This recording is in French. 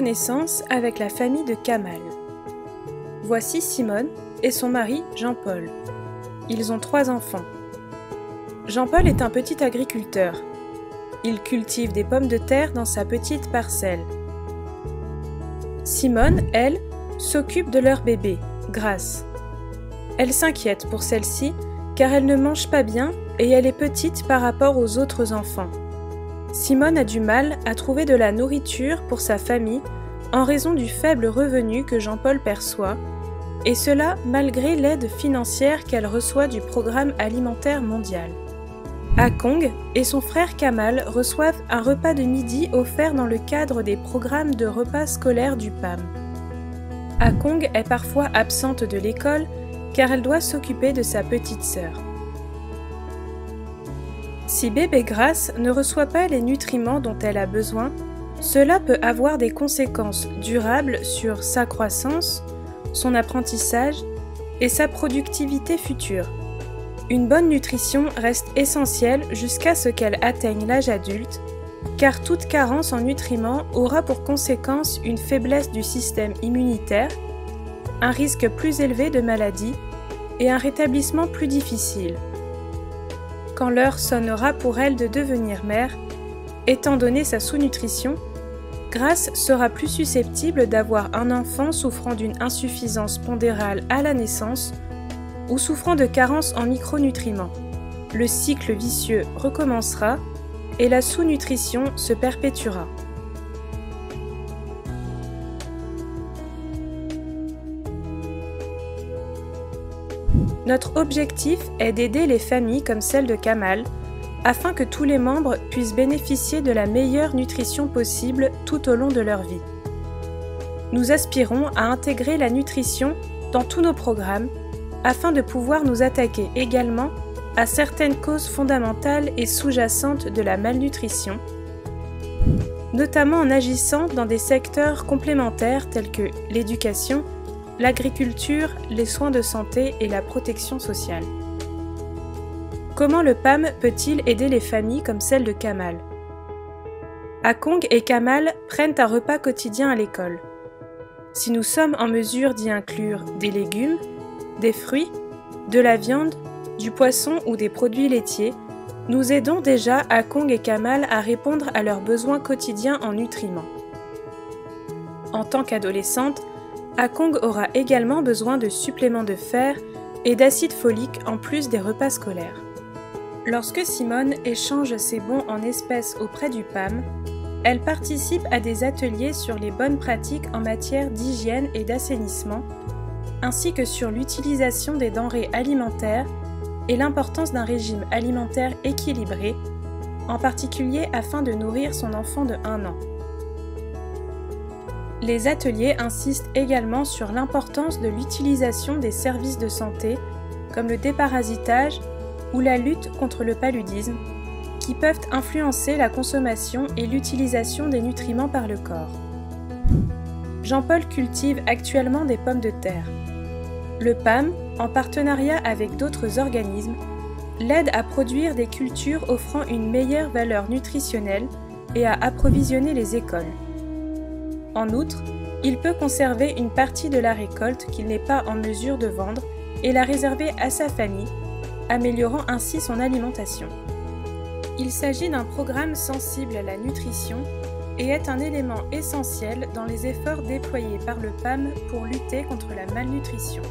connaissance avec la famille de Kamal. Voici Simone et son mari Jean-Paul. Ils ont 3 enfants. Jean-Paul est un petit agriculteur. Il cultive des pommes de terre dans sa petite parcelle. Simone, elle, s'occupe de leur bébé, Grace. Elle s'inquiète pour celle-ci car elle ne mange pas bien et elle est petite par rapport aux autres enfants. Simone a du mal à trouver de la nourriture pour sa famille en raison du faible revenu que Jean-Paul perçoit, et cela malgré l'aide financière qu'elle reçoit du Programme alimentaire mondial. Akong et son frère Kamal reçoivent un repas de midi offert dans le cadre des programmes de repas scolaires du PAM. Akong est parfois absente de l'école car elle doit s'occuper de sa petite sœur. Si bébé Grace ne reçoit pas les nutriments dont elle a besoin, cela peut avoir des conséquences durables sur sa croissance, son apprentissage et sa productivité future. Une bonne nutrition reste essentielle jusqu'à ce qu'elle atteigne l'âge adulte, car toute carence en nutriments aura pour conséquence une faiblesse du système immunitaire, un risque plus élevé de maladie et un rétablissement plus difficile. Quand l'heure sonnera pour elle de devenir mère, étant donné sa sous-nutrition, Grace sera plus susceptible d'avoir un enfant souffrant d'une insuffisance pondérale à la naissance ou souffrant de carences en micronutriments. Le cycle vicieux recommencera et la sous-nutrition se perpétuera. Notre objectif est d'aider les familles comme celle de Kamal, afin que tous les membres puissent bénéficier de la meilleure nutrition possible tout au long de leur vie. Nous aspirons à intégrer la nutrition dans tous nos programmes, afin de pouvoir nous attaquer également à certaines causes fondamentales et sous-jacentes de la malnutrition, notamment en agissant dans des secteurs complémentaires tels que l'éducation, l'agriculture, les soins de santé et la protection sociale. Comment le PAM peut-il aider les familles comme celle de Kamal? Akong et Kamal prennent un repas quotidien à l'école. Si nous sommes en mesure d'y inclure des légumes, des fruits, de la viande, du poisson ou des produits laitiers, nous aidons déjà Akong et Kamal à répondre à leurs besoins quotidiens en nutriments. En tant qu'adolescente, Akong aura également besoin de suppléments de fer et d'acide folique en plus des repas scolaires. Lorsque Simone échange ses bons en espèces auprès du PAM, elle participe à des ateliers sur les bonnes pratiques en matière d'hygiène et d'assainissement, ainsi que sur l'utilisation des denrées alimentaires et l'importance d'un régime alimentaire équilibré, en particulier afin de nourrir son enfant de 1 an. Les ateliers insistent également sur l'importance de l'utilisation des services de santé, comme le déparasitage ou la lutte contre le paludisme, qui peuvent influencer la consommation et l'utilisation des nutriments par le corps. Jean-Paul cultive actuellement des pommes de terre. Le PAM, en partenariat avec d'autres organismes, l'aide à produire des cultures offrant une meilleure valeur nutritionnelle et à approvisionner les écoles. En outre, il peut conserver une partie de la récolte qu'il n'est pas en mesure de vendre et la réserver à sa famille, améliorant ainsi son alimentation. Il s'agit d'un programme sensible à la nutrition et est un élément essentiel dans les efforts déployés par le PAM pour lutter contre la malnutrition.